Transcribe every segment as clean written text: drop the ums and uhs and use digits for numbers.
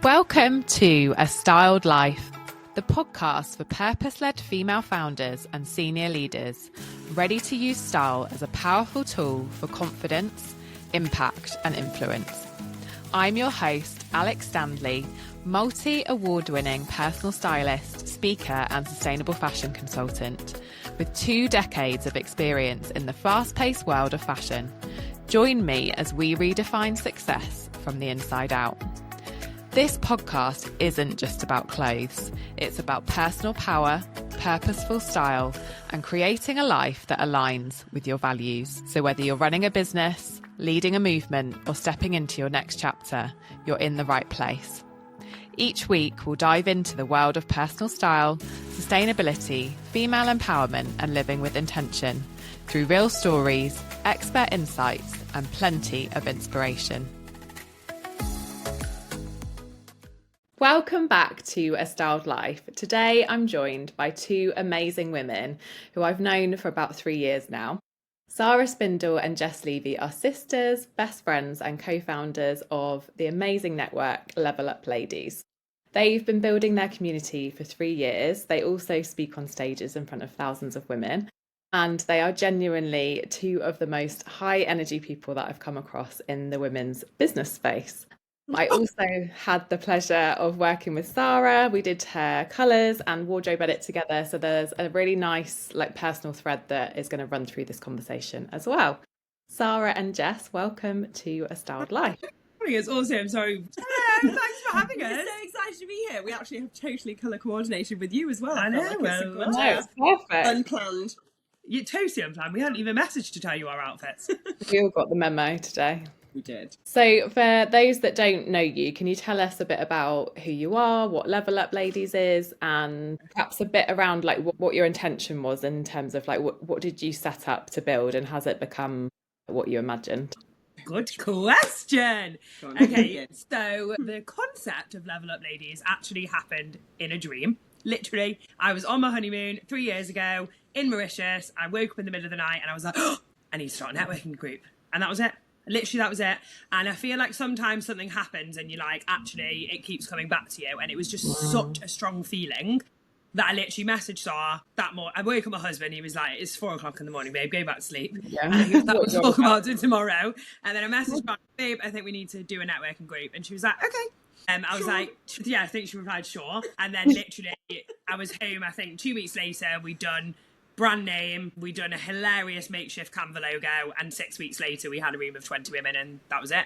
Welcome to A Styled Life, the podcast for purpose-led female founders and senior leaders ready to use style as a powerful tool for confidence, impact and influence. I'm your host, Alex Standley, multi-award-winning personal stylist, speaker and sustainable fashion consultant with 2 decades of experience in the fast-paced world of fashion. Join me as we redefine success from the inside out. This podcast isn't just about clothes. It's about personal power, purposeful style, and creating a life that aligns with your values. So whether you're running a business, leading a movement, or stepping into your next chapter, you're in the right place. Each week, we'll dive into the world of personal style, sustainability, female empowerment, and living with intention through real stories, expert insights, and plenty of inspiration. Welcome back to A Styled Life. Today I'm joined by 2 amazing women who I've known for about 3 years now. Sara Spindle and Jess Levy are sisters, best friends and co-founders of the amazing network Level Up Ladies. They've been building their community for 3 years. They also speak on stages in front of thousands of women. And they are genuinely 2 of the most high energy people that I've come across in the women's business space. I also had the pleasure of working with Sara. We did her colours and wardrobe edit together. So there's a really nice personal thread that is going to run through this conversation as well. Sara and Jess, welcome to A Styled Life. It's awesome. Sorry. Thanks for having us. We're so excited to be here. We actually have totally colour coordinated with you as well. I know. It's perfect. Unplanned. You're totally unplanned. We hadn't even messaged to tell you our outfits. We all got the memo today. We did. So for those that don't know you, can you tell us a bit about who you are, what Level Up Ladies is, and perhaps a bit around what your intention was in terms of what did you set up to build and has it become what you imagined? Good question. Okay, so the concept of Level Up Ladies actually happened in a dream. Literally, I was on my honeymoon 3 years ago in Mauritius. I woke up in the middle of the night and I was like, oh, I need to start a networking group. And that was it. Literally, that was it. And I feel like sometimes something happens and you're like, actually, it keeps coming back to you. And it was just such a strong feeling that I literally messaged Sara that morning. I woke up my husband. He was like, it's 4 o'clock in the morning, babe, go back to sleep. Yeah. And he was like, we'll talk about it tomorrow. And then I messaged back, babe, I think we need to do a networking group. And she was like, okay. I was like, yeah, I think she replied, sure. And then literally, I was home, I think 2 weeks later, we'd done brand name, we'd done a hilarious makeshift Canva logo, and 6 weeks later we had a room of 20 women and that was it.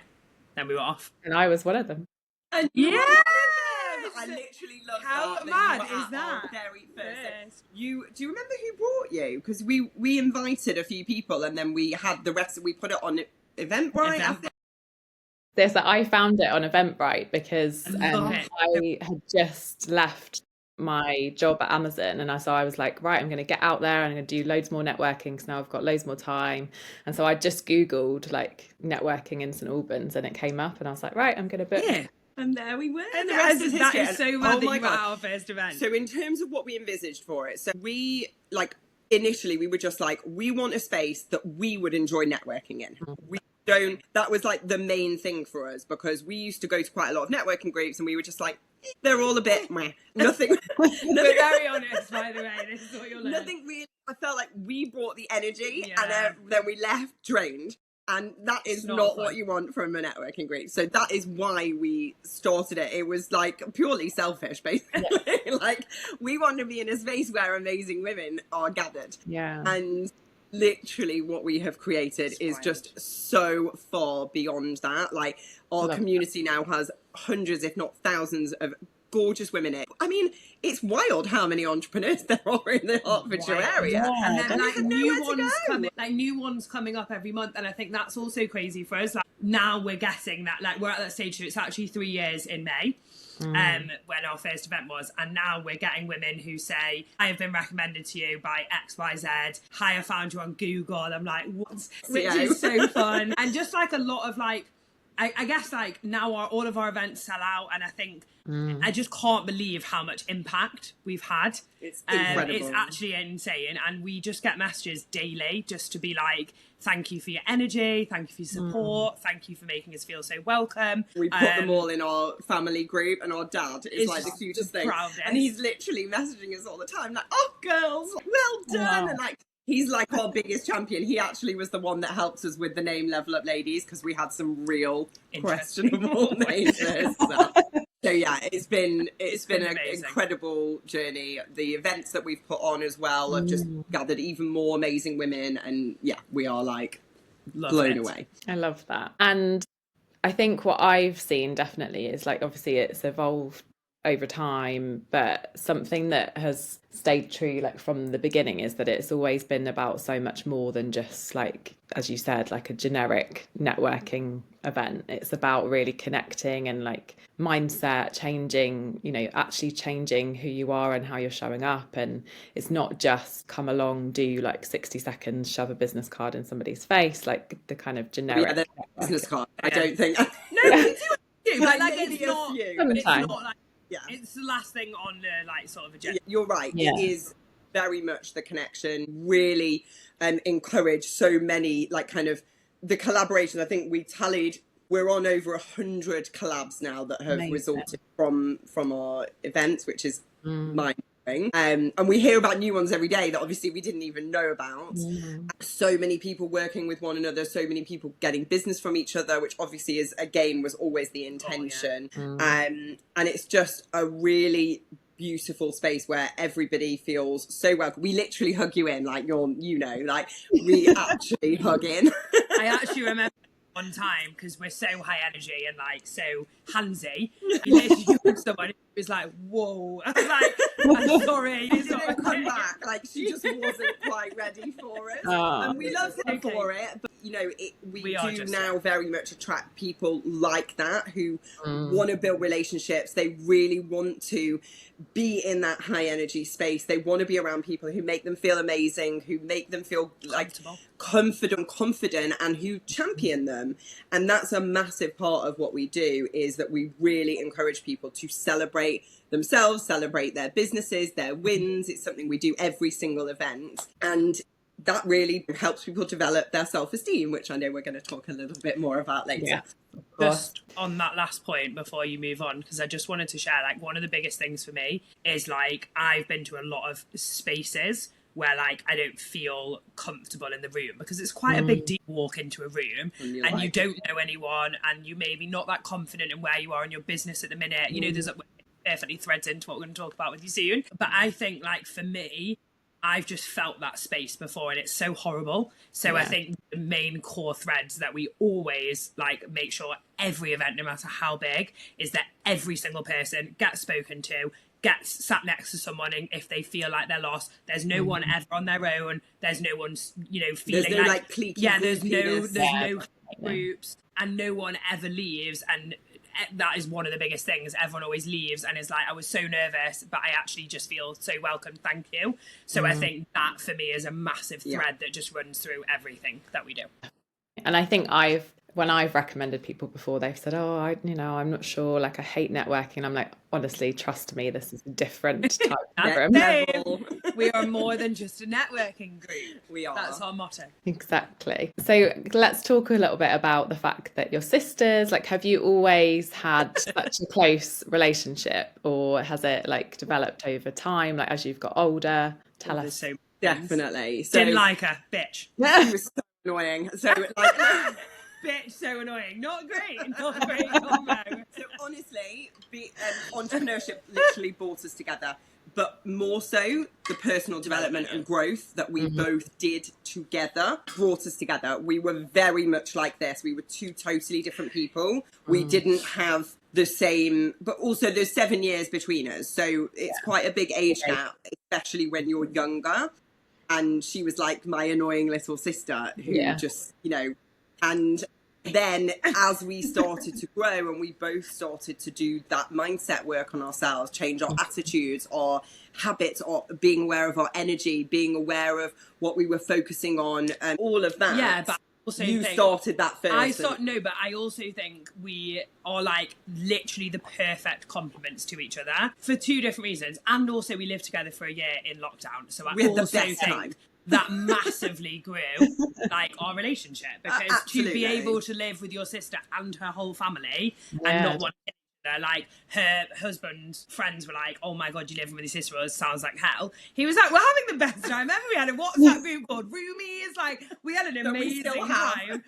Then we were off. And I was one of them. And yeah, I literally love how that. mad You were is at that? our very first. Do you remember who brought you? Because we invited a few people and then we had the rest. We put it on Eventbrite. I think. This I found it on Eventbrite because I I had just left my job at Amazon and I was like, right, I'm going to get out there and I'm going to do loads more networking because now I've got loads more time. And so I just Googled networking in St Albans and it came up and I was like, right, I'm going to book. Yeah. And there we were. And the rest is history. that is so mad that you were God. at our first event. So in terms of what we envisaged for it, so we initially we were just like, we want a space that we would enjoy networking in. That was the main thing for us because we used to go to quite a lot of networking groups and we were just like, they're all a bit meh. Nothing. We're very honest, by the way. This is what you'll learn. Nothing really. I felt like we brought the energy Yeah. and then we left drained. And that is not what you want from a networking group. So that is why we started it. It was purely selfish, basically. Yeah. We want to be in a space where amazing women are gathered. Yeah. And literally what we have created is just so far beyond that. Our community now has hundreds, if not thousands, of gorgeous women in it. I mean, it's wild how many entrepreneurs there are in the Hertfordshire area. Yeah, and then new ones coming up every month, and I think that's also crazy for us. Now we're getting that we're at that stage, so it's actually 3 years in May. When our first event was, and now we're getting women who say, I have been recommended to you by XYZ. Hi, I found you on Google. I'm like, what? Which is so fun. And just a lot of I guess like now all of our events sell out, and I think I just can't believe how much impact we've had. It's incredible. It's actually insane, and we just get messages daily just to be like, thank you for your energy, thank you for your support, thank you for making us feel so welcome. We put them all in our family group, and our dad is like the cutest thing, and he's literally messaging us all the time like, oh girls, well done. And like, he's like our biggest champion. He actually was the one that helped us with the name Level Up Ladies, because we had some real questionable names. So yeah, it's been an incredible journey. The events that we've put on as well have just gathered even more amazing women, and yeah, we are like blown away. I love that. And I think what I've seen definitely is like, obviously it's evolved over time, but something that has stayed true like from the beginning is that it's always been about so much more than just like, as you said, like a generic networking event. It's about really connecting and like mindset changing, you know, actually changing who you are and how you're showing up. And it's not just come along, do like 60 seconds, shove a business card in somebody's face, like the kind of generic the business card. I don't think no, we do, but like it's not like, yeah, it's the last thing on the like sort of agenda. You're right. Yeah. It is very much the connection. Really encourage so many like kind of the collaborations. I think we tallied. We're on over 100 collabs now that have resulted from our events, which is mind-blowing. And we hear about new ones every day that obviously we didn't even know about. So many people working with one another, so many people getting business from each other, which obviously was always the intention. And it's just a really beautiful space where everybody feels so welcome. We literally hug you in, like like we actually hug in. I actually remember one time, because we're so high energy and like so handsy, he literally hugged someone. It was like, whoa. I was like, I'm sorry. She didn't come back. Like, she just wasn't quite ready for it. And we love her for it. But, you know, we do now very much attract people like that who want to build relationships. They really want to be in that high energy space. They want to be around people who make them feel amazing, who make them feel like confident, and who champion them. And that's a massive part of what we do, is that we really encourage people to celebrate themselves, celebrate their businesses, their wins. It's something we do every single event, and that really helps people develop their self-esteem, which I know we're going to talk a little bit more about later. Yeah. Just on that last point before you move on, because I just wanted to share, like, one of the biggest things for me is like, I've been to a lot of spaces where like I don't feel comfortable in the room, because it's quite a big deal to walk into a room and you don't know anyone, and you maybe not that confident in where you are in your business at the minute. You know, there's perfectly threads into what we're going to talk about with you soon. But I think like for me, I've just felt that space before, and it's so horrible. So I think the main core threads that we always like make sure every event, no matter how big, is that every single person gets spoken to, gets sat next to someone, and if they feel like they're lost, there's no one ever on their own. There's no one, you know, feeling there's no, like cliquey, there's no groups, and no one ever leaves. And that is one of the biggest things. Everyone always leaves and is like, I was so nervous, but I actually just feel so welcome, thank you. So I think that for me is a massive thread that just runs through everything that we do. And I think when I've recommended people before, they've said, I'm not sure, like I hate networking. I'm like, honestly, trust me, this is a different type of level. We are more than just a networking group. We are. That's our motto. Exactly. So let's talk a little bit about the fact that you're sisters. Like, have you always had such a close relationship, or has it like developed over time, like as you've got older? Tell us. So definitely. So, didn't like her, bitch. She was so annoying. So like bitch, so annoying. Not great combo. So honestly, entrepreneurship literally brought us together, but more so the personal development and growth that we both did together brought us together. We were very much like this. We were two totally different people. We didn't have the same, but also there's 7 years between us, so it's quite a big age gap, especially when you're younger. And she was like my annoying little sister who just, you know. And then as we started to grow and we both started to do that mindset work on ourselves, change our attitudes, our habits, or being aware of our energy, being aware of what we were focusing on, and all of that. Yeah, but also you started that first. But I also think we are like literally the perfect complements to each other for two different reasons. And also we lived together for a year in lockdown. So I also think that massively grew like our relationship, because to be able to live with your sister and her whole family and not want to, like her husband's friends were like, oh my god, you living with your sister, sounds like hell. He was like, we're having the best time ever. We had a WhatsApp group called Roomies, like we had an amazing time.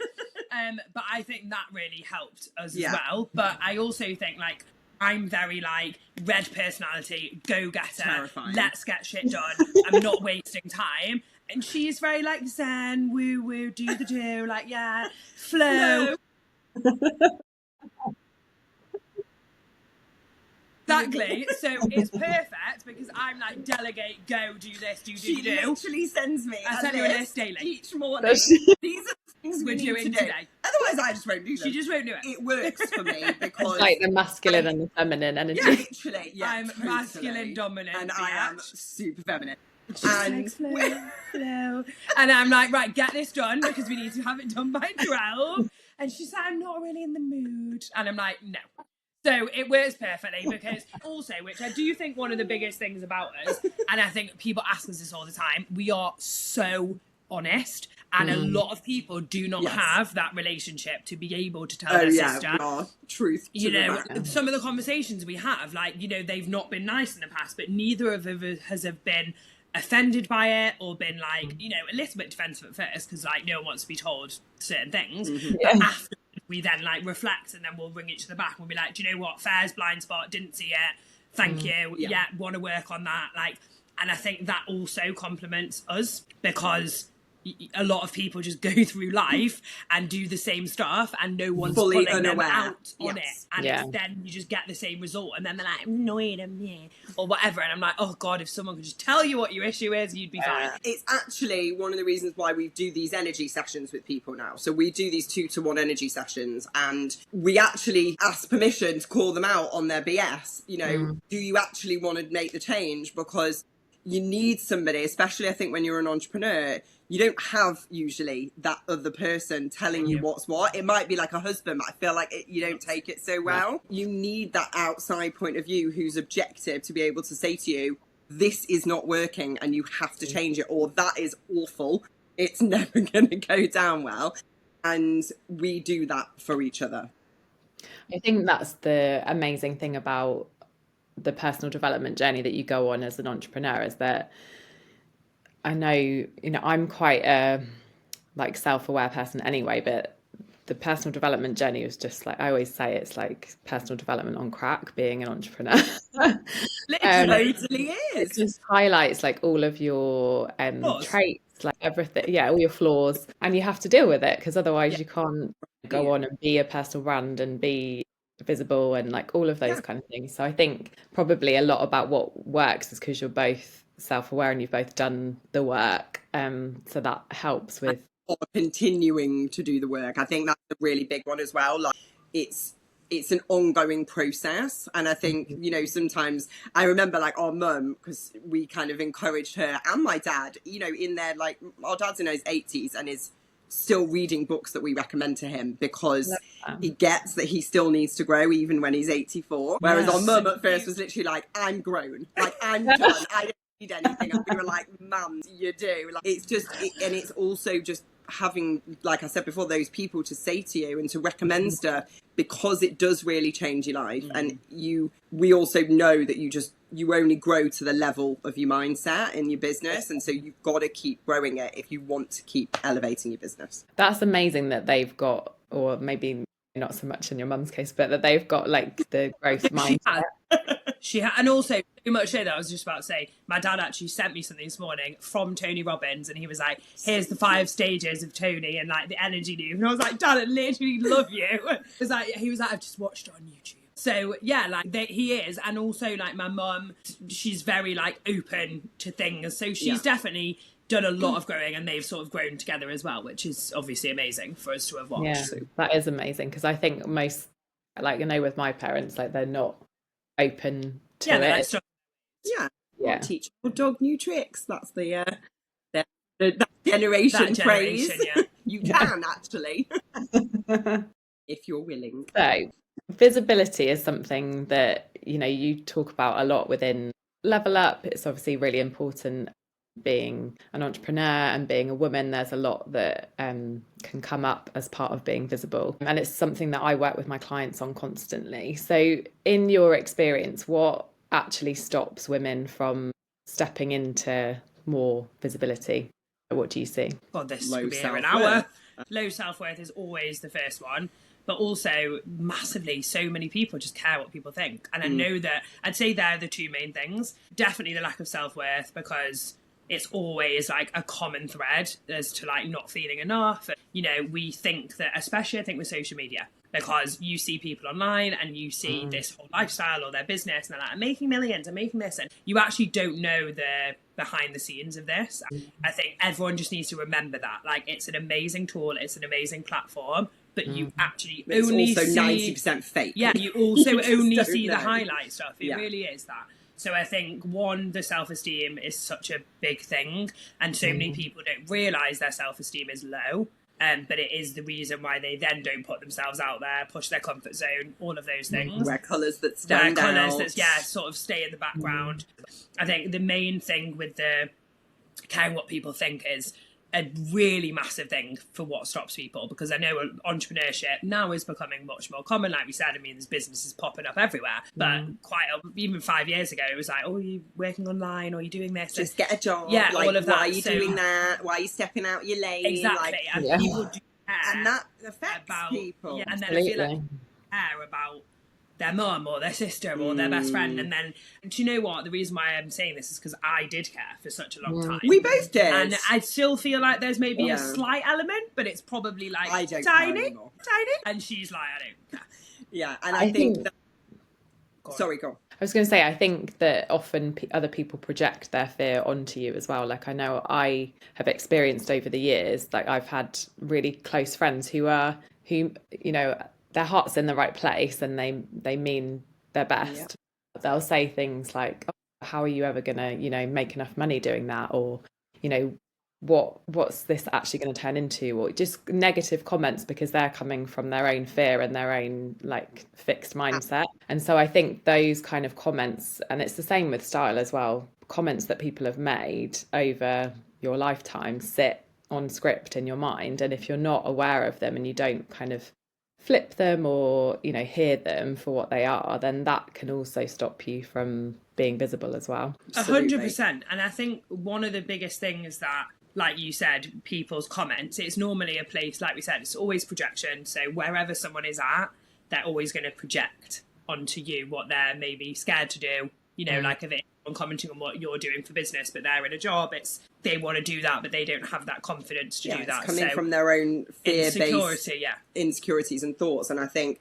But I think that really helped us as well. But I also think like I'm very like red personality, go-getter, terrifying. Let's get shit done. I'm not wasting time. And she's very like zen, woo woo, do the do, like yeah, flow. Exactly. So it's perfect because I'm like, delegate, go, do this, do. She literally sends me I send her a list daily each morning. These are the things we're doing today. Otherwise, I just won't do them. She just won't do it. It works for me because it's like the masculine and the feminine energy. Yeah, literally. Yeah, I'm totally. Masculine dominant, and I am super feminine. And flow. And I'm like, right, get this done because we need to have it done by 12. And she's like, I'm not really in the mood. And I'm like, no. So it works perfectly because also, which I do think one of the biggest things about us, and I think people ask us this all the time, we are so honest, and a lot of people do not have that relationship to be able to tell their sister truth. You know, some of the conversations we have, like, you know, they've not been nice in the past, but neither of us has been offended by it or been like, you know, a little bit defensive at first because like no one wants to be told certain things. But after we then like reflect and then we'll bring each other back and we'll be like, do you know what, fair's blind spot, didn't see it, thank you, want to work on that, like. And I think that also complements us because a lot of people just go through life and do the same stuff and no one's fully pulling unaware. them out on it, and it's then you just get the same result and then they're like annoyed at me or whatever, and I'm like, oh god, if someone could just tell you what your issue is, you'd be fine. It's actually one of the reasons why we do these energy sessions with people now. So we do these 2-to-1 energy sessions and we actually ask permission to call them out on their BS. You know, do you actually want to make the change? Because you need somebody, especially I think when you're an entrepreneur, you don't have usually that other person telling you what's what. It might be like a husband, but I feel like you don't take it so well. You need that outside point of view who's objective to be able to say to you, this is not working and you have to change it, or that is awful. It's never going to go down well. And we do that for each other. I think that's the amazing thing about the personal development journey that you go on as an entrepreneur, is that I know, you know, I'm quite a like self-aware person anyway, but the personal development journey was just like, I always say it's like personal development on crack, being an entrepreneur. It totally is. It just highlights like all of your traits, like everything, all your flaws, and you have to deal with it because otherwise you can't go on and be a personal brand and be visible and like all of those kind of things. So I think probably a lot about what works is because you're both self-aware and you've both done the work, so that helps with continuing to do the work. I think that's a really big one as well. Like it's an ongoing process, and I think you know, sometimes I remember like our mum, because we kind of encouraged her and my dad, you know, in their like, our dad's in his 80s and is still reading books that we recommend to him because he gets that he still needs to grow even when he's 84. Whereas our mum at first was literally like, I'm grown, like I'm done, I don't need anything. And we were like, mum, you do. Like, it's just and it's also just having, like I said before, those people to say to you and to recommend stuff, because it does really change your life. And we also know that you only grow to the level of your mindset in your business, and so you've got to keep growing it if you want to keep elevating your business. That's amazing that they've got, or maybe not so much in your mum's case, but that they've got like the growth mindset. She had, and also too much so that I was just about to say, my dad actually sent me something this morning from Tony Robbins, and he was like, here's the 5 stages of Tony and like the energy loop. And I was like, Dad, I literally love you. He was like, I've just watched it on YouTube. So yeah, like he is. And also like my mum, she's very like open to things, so she's definitely done a lot of growing, and they've sort of grown together as well, which is obviously amazing for us to have watched. So that is amazing, because I think most, like I know with my parents, like they're not open to it. Like, teach your dog new tricks. That's the that generation phrase. You can actually, if you're willing. So visibility is something that, you know, you talk about a lot within Level Up. It's obviously really important being an entrepreneur and being a woman. There's a lot that can come up as part of being visible. And it's something that I work with my clients on constantly. So in your experience, what actually stops women from stepping into more visibility? What do you see? God, this Low could be here an self-worth. hour. Low self-worth is always the first one. But also, massively, so many people just care what people think. And I know that I'd say they're the two main things. Definitely the lack of self-worth, because it's always like a common thread as to like not feeling enough. You know, we think that, especially I think with social media, because you see people online and you see this whole lifestyle or their business and they're like, I'm making millions, I'm making this. And you actually don't know the behind the scenes of this. I think everyone just needs to remember that. Like, it's an amazing tool, it's an amazing platform, but you actually It's only also see 90% fake. Yeah, you also You just only don't see the know. highlight stuff. It really is that. So I think, one, the self-esteem is such a big thing, and so many people don't realise their self-esteem is low. But it is the reason why they then don't put themselves out there, push their comfort zone, all of those things. Wear colours that stand out. Colours that, sort of stay in the background. I think the main thing with the caring what people think is a really massive thing for what stops people, because I know entrepreneurship now is becoming much more common. Like we said, I mean, there's businesses popping up everywhere, but even 5 years ago, it was like, oh, are you working online, or are you doing this? Just get a job. Yeah, like, all of that. Why are you doing that? Why are you stepping out your lane? Exactly. Like, And people do care. And that affects about people. Yeah, and then I feel like people care about their mum or their sister or their best friend. And then, do you know what? The reason why I'm saying this is because I did care for such a long time. We both did. And I still feel like there's maybe a slight element, but it's probably like I don't tiny. And she's like, I don't care. Yeah, and I think that... Sorry, go on. I was going to say, I think that often other people project their fear onto you as well. Like, I know I have experienced over the years, like I've had really close friends who you know, their heart's in the right place and they mean their best. They'll say things like, oh, how are you ever going to, you know, make enough money doing that? Or, you know, what's this actually going to turn into? Or just negative comments, because they're coming from their own fear and their own like fixed mindset. And so I think those kind of comments, and it's the same with style as well, comments that people have made over your lifetime sit on script in your mind. And if you're not aware of them and you don't kind of flip them or, you know, hear them for what they are, then that can also stop you from being visible as well. 100%. And I think one of the biggest things that, like you said, people's comments, it's normally a place, like we said, it's always projection. So wherever someone is at, they're always going to project onto you what they're maybe scared to do. You know, like if it's commenting on what you're doing for business, but they're in a job, it's they want to do that, but they don't have that confidence to do that. It's coming from their own fear-based insecurities and thoughts. And I think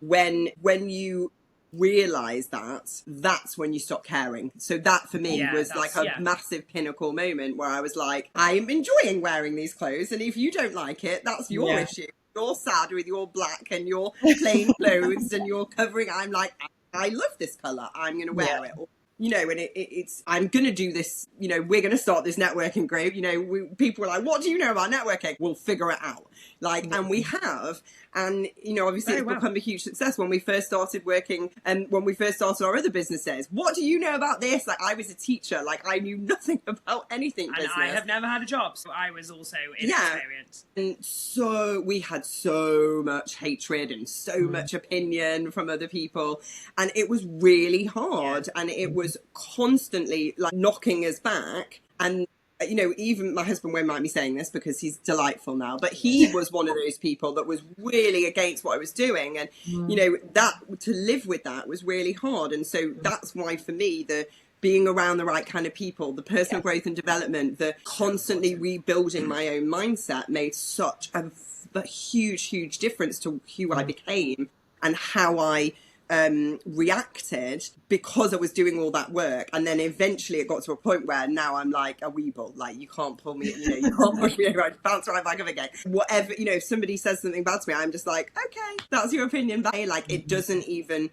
when you realise that, that's when you stop caring. So that for me was like a massive pinnacle moment where I was like, I'm enjoying wearing these clothes, and if you don't like it, that's your issue. You're sad with your black and your plain clothes and you're covering. I'm like, I love this colour, I'm going to wear it. Or, you know, and it's I'm going to do this, you know, we're going to start this networking group. You know, people are like, what do you know about networking? We'll figure it out. Like, and we have. And, you know, obviously it's become a huge success when we first started working and when we first started our other businesses. What do you know about this? Like, I was a teacher. Like, I knew nothing about anything and business. I have never had a job, so I was also inexperienced. And so we had so much hatred and so much opinion from other people. And it was really hard. And it was constantly like knocking us back. And you know, even my husband won't mind me saying this because he's delightful now, but he was one of those people that was really against what I was doing. And, you know, that to live with that was really hard. And so that's why for me, the being around the right kind of people, the personal growth and development, the constantly rebuilding my own mindset made such a huge difference to who I became and how I reacted, because I was doing all that work. And then eventually it got to a point where now I'm like a weeble, like you can't pull me, you know, you can't push me over, I bounce right back up again. Whatever, you know, if somebody says something bad to me, I'm just like, okay, that's your opinion, but like it doesn't even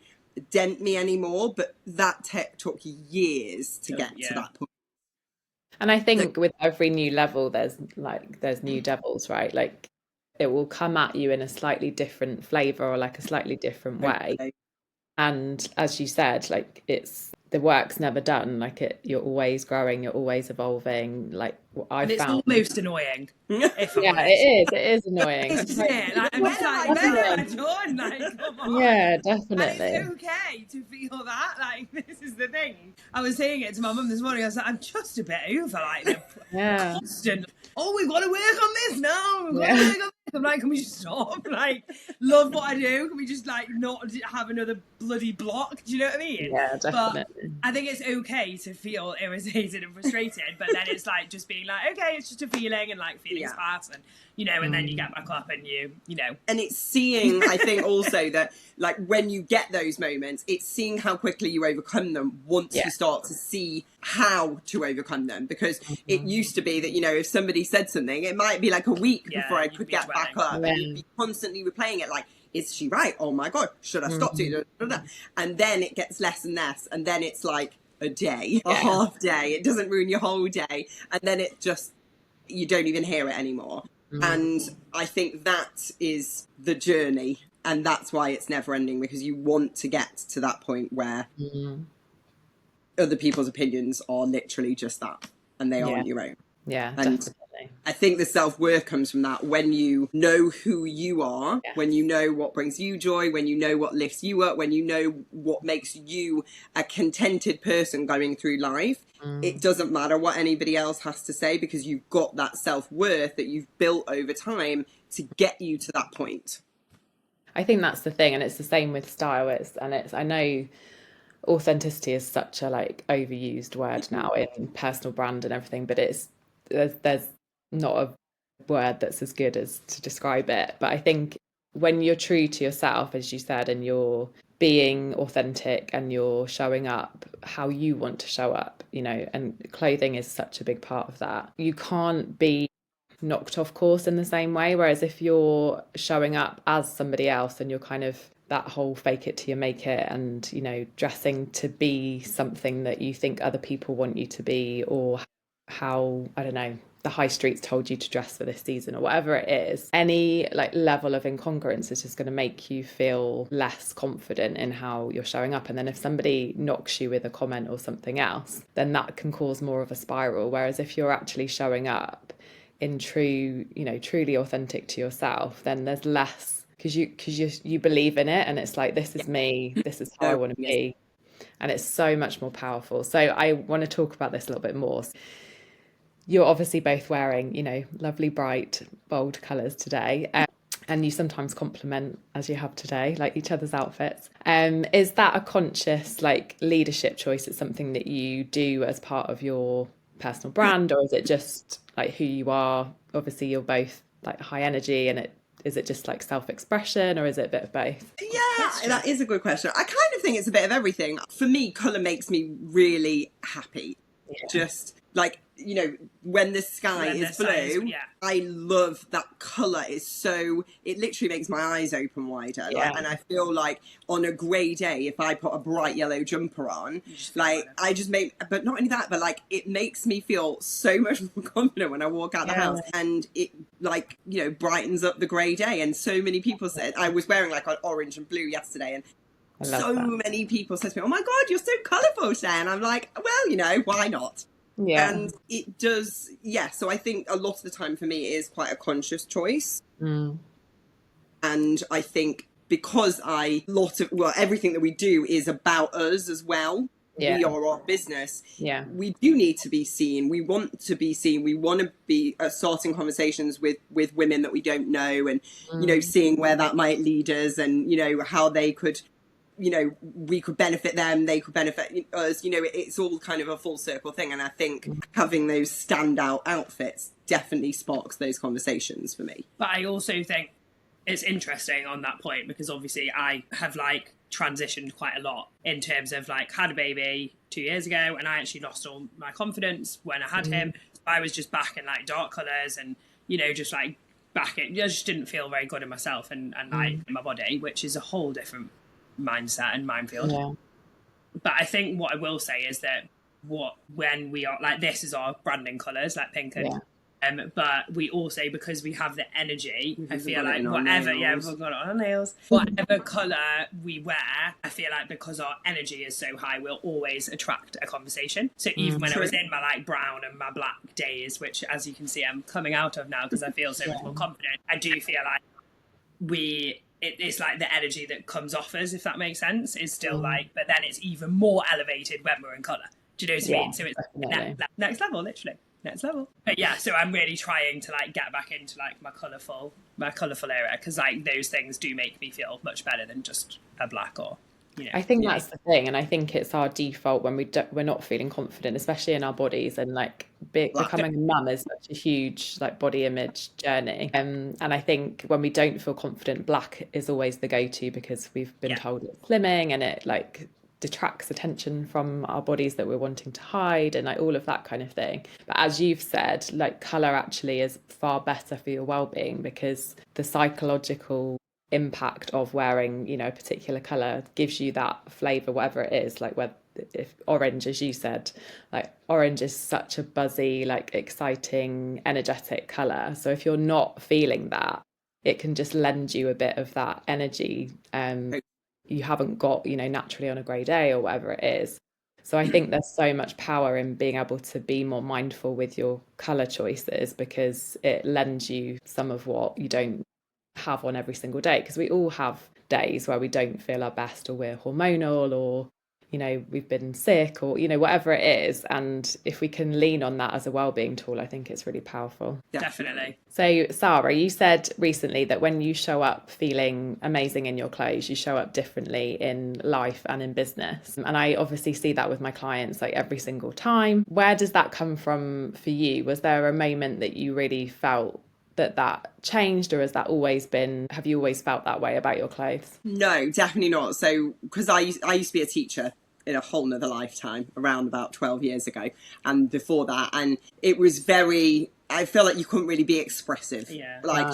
dent me anymore. But that took years to get to that point. And I think with every new level, there's new devils, right? Like it will come at you in a slightly different flavor or like a slightly different way. Okay. And as you said, like the work's never done. Like you're always growing, you're always evolving. Like and it's found, almost annoying. If I'm honest. it is annoying. It's just it. Like, I'm just like, when am I done? Like, come on. Yeah, definitely. And it's okay to feel that. Like, this is the thing. I was saying it to my mum this morning. I was like, I'm just a bit over like the constant. Oh, we've got to work on this now. We've got to work on this. I'm like, can we just stop? Like, love what I do. Can we just like not have another bloody block? Do you know what I mean? Yeah, definitely. But I think it's okay to feel irritated and frustrated, but then it's like just being like, okay, it's just a feeling, and like feelings pass, and you know, and then you get back up and you know. And it's seeing, I think also that like when you get those moments, it's seeing how quickly you overcome them once you start to see how to overcome them. Because it used to be that, you know, if somebody said something, it might be like a week before I could get back up. And you'd be constantly replaying it like, is she right? Oh my God, should I stop doing it? And then it gets less and less. And then it's like a day, a half day. It doesn't ruin your whole day. And then it just, you don't even hear it anymore. And I think that is the journey, and that's why it's never ending, because you want to get to that point where other people's opinions are literally just that, and they aren't your own. Yeah, and definitely. I think the self-worth comes from that. When you know who you are, when you know what brings you joy, when you know what lifts you up, when you know what makes you a contented person going through life, it doesn't matter what anybody else has to say, because you've got that self-worth that you've built over time to get you to that point. I think that's the thing, and it's the same with style. I know authenticity is such a like overused word now in personal brand and everything, but there's not a word that's as good as to describe it. But I think when you're true to yourself, as you said, and you're being authentic and you're showing up how you want to show up, you know, and clothing is such a big part of that. You can't be knocked off course in the same way. Whereas if you're showing up as somebody else and you're kind of that whole fake it till you make it, and, you know, dressing to be something that you think other people want you to be, or how, I don't know, the high streets told you to dress for this season or whatever it is, any like level of incongruence is just going to make you feel less confident in how you're showing up. And then if somebody knocks you with a comment or something else, then that can cause more of a spiral. Whereas if you're actually showing up in truly authentic to yourself, then there's less, because you believe in it, and it's like, this is me, this is how I want to be, and it's so much more powerful. So I want to talk about this a little bit more. You're obviously both wearing, you know, lovely, bright, bold colours today. And you sometimes compliment, as you have today, like each other's outfits. Is that a conscious like leadership choice? It's something that you do as part of your personal brand, or is it just like who you are? Obviously, you're both like high energy, and is it just like self-expression, or is it a bit of both? Yeah, that is a good question. I kind of think it's a bit of everything. For me, colour makes me really happy. Just like, you know, when the sky is blue, I love that colour. Is so, it literally makes my eyes open wider. Like, and I feel like on a grey day, if I put a bright yellow jumper on, like I just but not only that, but like it makes me feel so much more confident when I walk out the house, and it like, you know, brightens up the grey day. And so many people said, I was wearing like an orange and blue yesterday, and so many people said to me, oh my God, you're so colourful today. And I'm like, well, you know, why not? Yeah. And it does, so I think a lot of the time for me it is quite a conscious choice. And I think because everything that we do is about us as well. We are our business. We do need to be seen. We want to be seen. We want to be starting conversations with women that we don't know, and, you know, seeing where that might lead us, and, you know, how they could, you know, we could benefit them, they could benefit us, you know, it's all kind of a full circle thing. And I think having those standout outfits definitely sparks those conversations for me. But I also think it's interesting on that point, because obviously I have like transitioned quite a lot in terms of like had a baby 2 years ago, and I actually lost all my confidence when I had him. So I was just back in like dark colours, and, you know, just like I just didn't feel very good in myself and like in my body, which is a whole different mindset and minefield. But I think what I will say is that when we are like, this is our branding colours, like pink and But we also, because we have the energy, I feel like we've whatever, got we've got it on our nails, whatever colour we wear, I feel like because our energy is so high, we'll always attract a conversation. So even when I was in my like brown and my black days, which as you can see, I'm coming out of now because I feel so much more confident, I do feel like it's like the energy that comes off us, if that makes sense, is still like, but then it's even more elevated when we're in colour. Do you know what I mean? So it's next level, literally. Next level. But yeah, so I'm really trying to like get back into like my colourful area, because like those things do make me feel much better than just a black or, you know. I think that's the thing, and I think it's our default when we're not feeling confident, especially in our bodies, and like becoming a mum is such a huge like body image journey, and I think when we don't feel confident, black is always the go-to, because we've been told it's slimming and it like detracts attention from our bodies that we're wanting to hide, and like all of that kind of thing. But as you've said, like color actually is far better for your well-being, because the psychological impact of wearing, you know, a particular color gives you that flavor, whatever it is. Like if orange, as you said, like orange is such a buzzy, like exciting, energetic color. So if you're not feeling that, it can just lend you a bit of that energy you haven't got, you know, naturally on a grey day or whatever it is. So I think there's so much power in being able to be more mindful with your colour choices, because it lends you some of what you don't have on every single day, because we all have days where we don't feel our best, or we're hormonal, or, you know, we've been sick, or, you know, whatever it is. And if we can lean on that as a wellbeing tool, I think it's really powerful. Definitely. So Sara, you said recently that when you show up feeling amazing in your clothes, you show up differently in life and in business. And I obviously see that with my clients like every single time. Where does that come from for you? Was there a moment that you really felt that changed, or has that always been, have you always felt that way about your clothes? No, definitely not. So, because I used to be a teacher in a whole nother lifetime, around about 12 years ago, and before that, and it was very, I feel like you couldn't really be expressive. Yeah. Like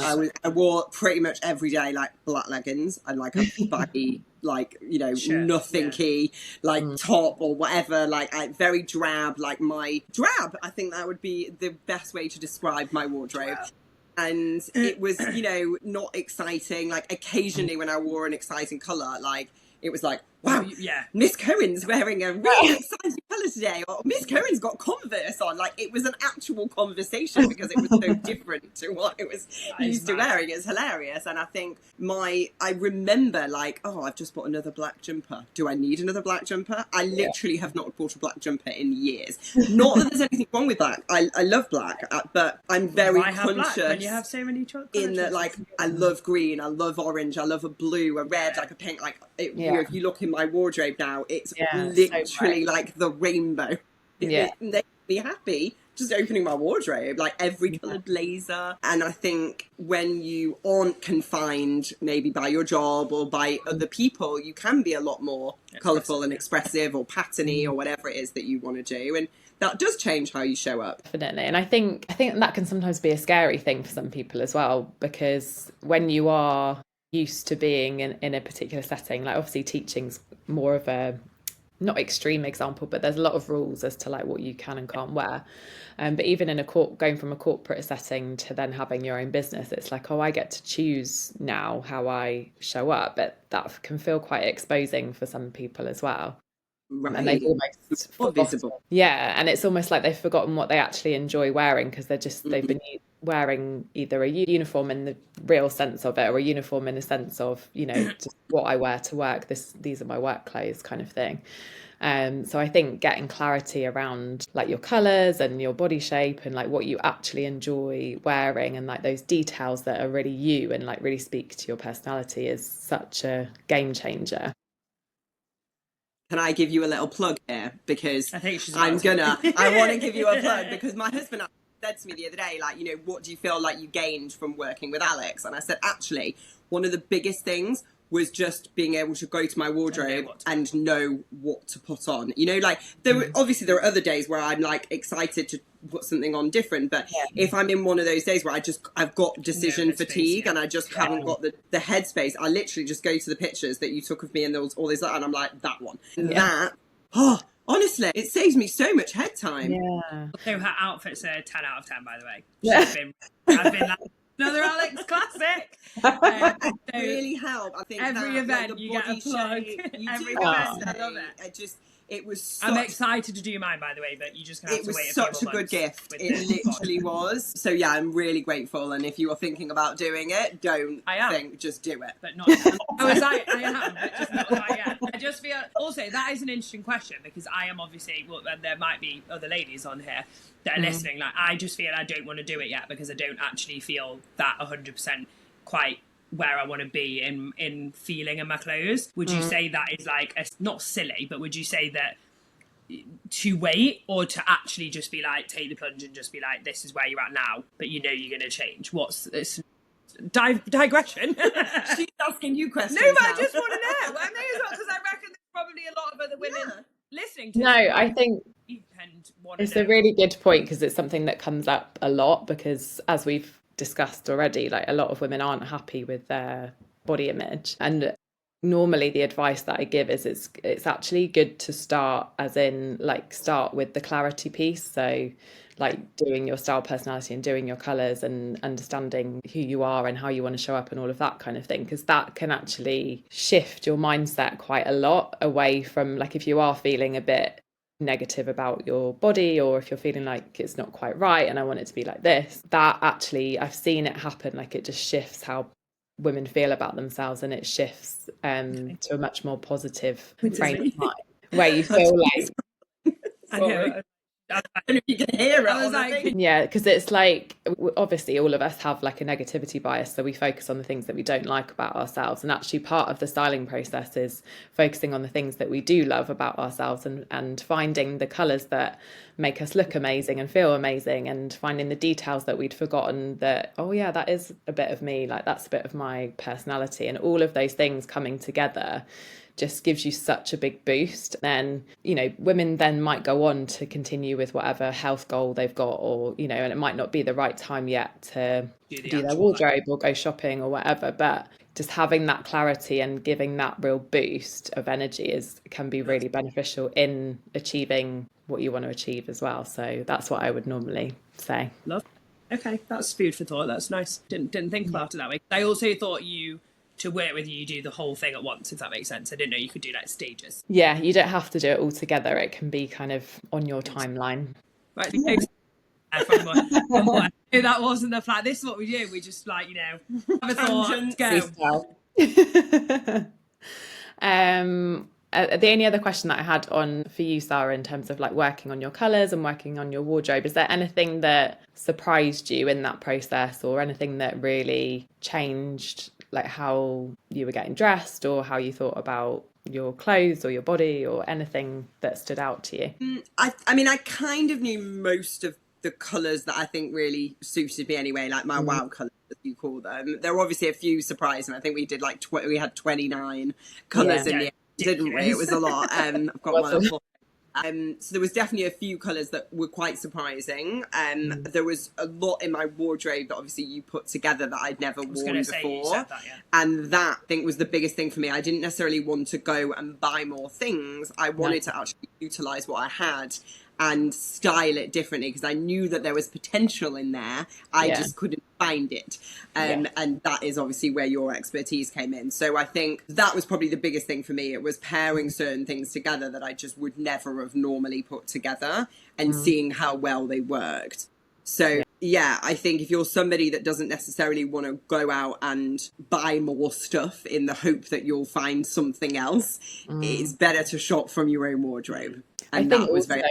I wore pretty much every day like black leggings and like a baggy, like, you know, nothing key, like top or whatever, like very drab, like my drab. I think that would be the best way to describe my wardrobe. And it was, you know, not exciting. Like occasionally when I wore an exciting colour, like it was like, wow, Miss Cohen's wearing a really exciting colour today, or Miss Cohen's got Converse on. Like it was an actual conversation, because it was so different to what it was used to wearing. It's hilarious. And I think I remember like, oh, I've just bought another black jumper. Do I need another black jumper? I literally have not bought a black jumper in years. Not that there's anything wrong with black. I love black, but I'm very conscious when you have so many in that, like, I love green, I love orange, I love a blue, a red, like a pink, like you know, if you look in my wardrobe now, it's literally so like the rainbow. It makes me happy just opening my wardrobe, like every coloured blazer. And I think when you aren't confined maybe by your job or by other people, you can be a lot more colourful and expressive or patterny or whatever it is that you want to do. And that does change how you show up. Definitely. And I think that can sometimes be a scary thing for some people as well, because when you are used to being in a particular setting, like obviously teaching's more of a not extreme example, but there's a lot of rules as to like what you can and can't wear. But even in going from a corporate setting to then having your own business, it's like, oh, I get to choose now how I show up. But that can feel quite exposing for some people as well. Right. And they've almost visible. Yeah, and it's almost like they've forgotten what they actually enjoy wearing, because they've been wearing either a uniform in the real sense of it, or a uniform in the sense of, you know, just what I wear to work. These are my work clothes kind of thing. So I think getting clarity around like your colours and your body shape and like what you actually enjoy wearing, and like those details that are really you and like really speak to your personality, is such a game changer. Can I give you a little plug here? Because I think she's I want to give you a plug, because my husband said to me the other day, like, you know, what do you feel like you gained from working with Alex? And I said, actually, one of the biggest things was just being able to go to my wardrobe and know what to put on. You know, like there are other days where I'm like excited to put something on different, but if I'm in one of those days where I've got decision fatigue and I just haven't got the headspace, I literally just go to the pictures that you took of me and all this, and I'm like, that one. And that, Honestly, it saves me so much head time. Yeah. So her outfits are 10 out of 10, by the way. Yeah. I've been like, another Alex classic. So really help. I think every event you get a plug. Every event, I love it. It was. I'm excited to do mine, by the way, but you're just gonna have to wait. It was such a good gift. It literally was. So yeah, I'm really grateful. And if you are thinking about doing it, just do it. But not yet. I am, but just not yet. I just feel also that is an interesting question because I am obviously and there might be other ladies on here that are listening. Like I just feel I don't want to do it yet because I don't actually feel that 100% quite where I want to be in feeling in my clothes. Would you say that is like not silly, but would you say that to wait or to actually just be like take the plunge and just be like this is where you're at now, but you know you're going to change? What's this digression? She's asking you questions. No, but I just want to know. I may as well because I reckon there's probably a lot of other women listening to No, I think it's a really good point because it's something that comes up a lot because as we've discussed already, like a lot of women aren't happy with their body image, and normally the advice that I give is it's actually good to start with the clarity piece, so like doing your style, personality, and doing your colors and understanding who you are and how you want to show up and all of that kind of thing, because that can actually shift your mindset quite a lot away from like if you are feeling a bit negative about your body or if you're feeling like it's not quite right and I want it to be like this, that actually I've seen it happen, like it just shifts how women feel about themselves and it shifts to a much more positive frame of mind where you feel like I don't know if you can hear it. Yeah, because it's like obviously all of us have like a negativity bias, so we focus on the things that we don't like about ourselves, and actually part of the styling process is focusing on the things that we do love about ourselves and finding the colours that make us look amazing and feel amazing, and finding the details that we'd forgotten that, oh yeah, that is a bit of me, like that's a bit of my personality, and all of those things coming together just gives you such a big boost. Then, you know, women then might go on to continue with whatever health goal they've got, or, you know, and it might not be the right time yet to do their wardrobe or go shopping or whatever, but just having that clarity and giving that real boost of energy can be really beneficial in achieving what you want to achieve as well. So that's what I would normally say. Love. Okay, that's food for thought. That's nice. Didn't think about it that way. I also thought to work with you do the whole thing at once, if that makes sense. I didn't know you could do like stages. Yeah, you don't have to do it all together. It can be kind of on your timeline. Right. That wasn't the plan. This is what we do. We just like, you know, have a thought, go. The only other question that I had for you, Sara, in terms of like working on your colours and working on your wardrobe, is there anything that surprised you in that process, or anything that really changed like how you were getting dressed or how you thought about your clothes or your body, or anything that stood out to you? I mean, I kind of knew most of the colours that I think really suited me anyway, like my wow colours, as you call them. There were obviously a few surprising. I think we did like we had 29 colours in the end, didn't we? It was a lot. I've got my little so there was definitely a few colours that were quite surprising. There was a lot in my wardrobe that obviously you put together that I'd never worn before. And that, I think, was the biggest thing for me. I didn't necessarily want to go and buy more things. I wanted to actually utilise what I had and style it differently, because I knew that there was potential in there. I just couldn't find it. And that is obviously where your expertise came in. So I think that was probably the biggest thing for me. It was pairing certain things together that I just would never have normally put together and seeing how well they worked. So yeah, I think if you're somebody that doesn't necessarily want to go out and buy more stuff in the hope that you'll find something else, it's better to shop from your own wardrobe. And I think that was very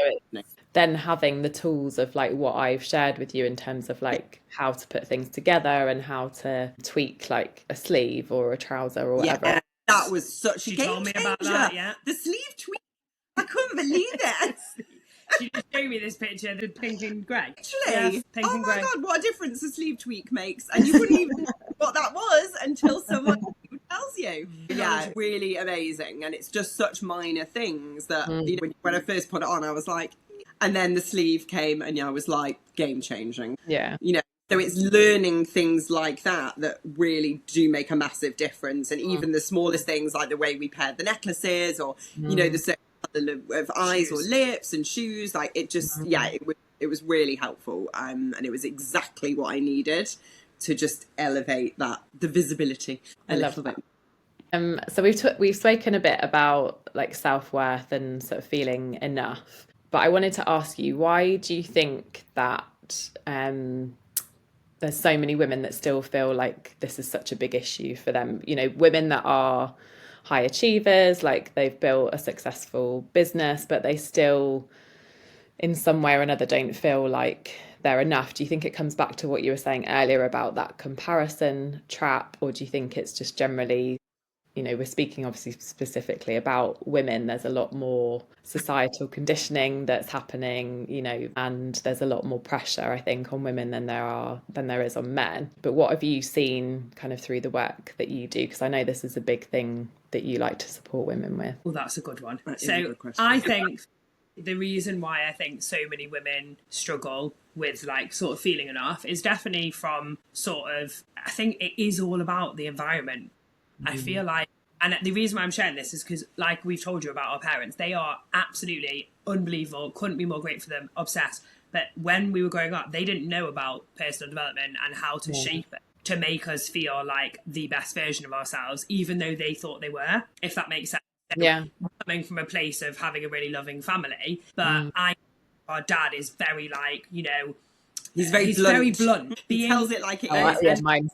then having the tools of like what I've shared with you in terms of like how to put things together and how to tweak like a sleeve or a trouser or whatever. Yeah, that was such a game told me changer. about that, yeah. The sleeve tweak, I couldn't believe it. She just showed me this picture, the pink and grey. Actually, oh my god, what a difference a sleeve tweak makes. And you wouldn't even know what that was until someone tells you. Yeah, really amazing. And it's just such minor things that, you know, when I first put it on, I was like, and then the sleeve came and I was like, game changing. Yeah. You know, so it's learning things like that that really do make a massive difference. And even the smallest things, like the way we paired the necklaces, or, you know, the colour of eyes or lips and shoes. Like it just, it was really helpful. And it was exactly what I needed to just elevate the visibility a little bit. So we've spoken a bit about like self-worth and sort of feeling enough, but I wanted to ask you, why do you think that there's so many women that still feel like this is such a big issue for them? You know, women that are high achievers, like they've built a successful business, but they still in some way or another don't feel like they're enough. Do you think it comes back to what you were saying earlier about that comparison trap, or do you think it's just generally, you know, we're speaking obviously specifically about women, there's a lot more societal conditioning that's happening, you know, and there's a lot more pressure, I think, on women than there is on men. But what have you seen kind of through the work that you do? Because I know this is a big thing that you like to support women with. Well, that's a good one. So I think the reason why I think so many women struggle with like sort of feeling enough is definitely from sort of, I think it is all about the environment. I feel like, and the reason why I'm sharing this is because, like we've told you about our parents, they are absolutely unbelievable, couldn't be more great for them, obsessed. But when we were growing up, they didn't know about personal development and how to shape it to make us feel like the best version of ourselves, even though they thought they were, if that makes sense. Yeah. Coming from a place of having a really loving family, but our dad is very like, you know, he's very blunt. He tells it like it is. Mine's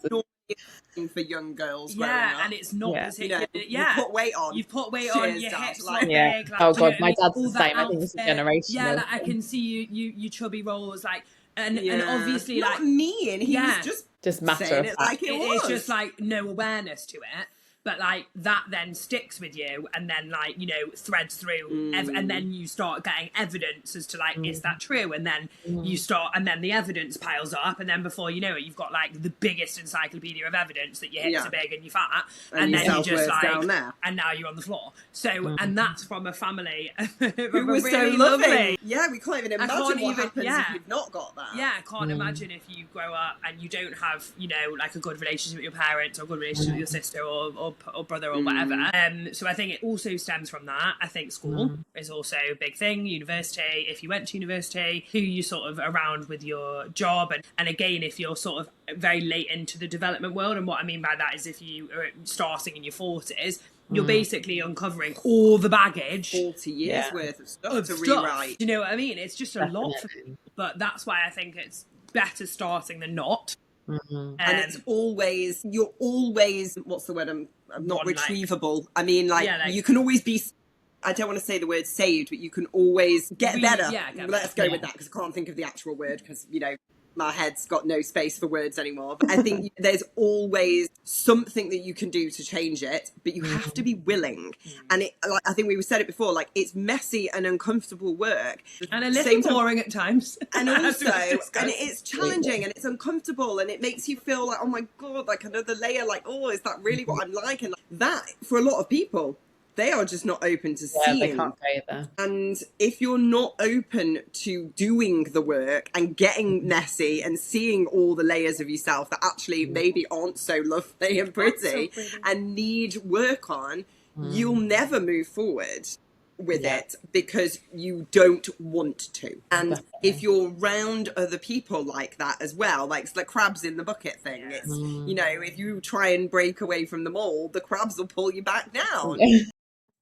for young girls, and it's not particularly. You put weight on. You've put weight on. Your hips look big. Like, oh god, my you know, dad's the same. I think it's a generational. Yeah, like, I can see you chubby rolls, like, and obviously not like mean. He was just matter of it fact. like it was. It's just like no awareness to it. But like that then sticks with you, and then like, you know, threads through, and then you start getting evidence as to like, is that true? And then you start, and then the evidence piles up, and then before you know it, you've got like the biggest encyclopedia of evidence that your hips are big and you're fat, and then you just like, down there. and now you're on the floor. So, and that's from a family who was really so loving. Yeah, we can't even imagine what happens if you've not got that. Yeah, I can't imagine if you grow up and you don't have, you know, like a good relationship with your parents or a good relationship with your sister or brother or whatever. So I think it also stems from that. I think school is also a big thing. University, if you went to university, who you sort of around with your job, and again, if you're sort of very late into the development world, and what I mean by that is if you are starting in your 40s, you're basically uncovering all the baggage, 40 years worth of stuff to rewrite. You know what I mean? It's just a lot for me. But that's why I think it's better starting than not. And it's always, you're always, what's the word, I'm not retrievable. I mean, like, you can always be, I don't want to say the word saved, but you can always get better. Let's go with that, because I can't think of the actual word, because, you know, my head's got no space for words anymore. But I think there's always something that you can do to change it, but you have to be willing. And it, like, I think we said it before, like, it's messy and uncomfortable work. And a little boring at times. And also, and it's challenging and it's uncomfortable and it makes you feel like, oh my God, like another layer, like, oh, is that really what I'm like? And that, for a lot of people, they are just not open to seeing. They can't go there. And if you're not open to doing the work and getting messy and seeing all the layers of yourself that actually maybe aren't so lovely and pretty and need work on, you'll never move forward with it because you don't want to. And if you're around other people like that as well, like it's the crabs in the bucket thing. It's, you know, if you try and break away from the mold, the crabs will pull you back down.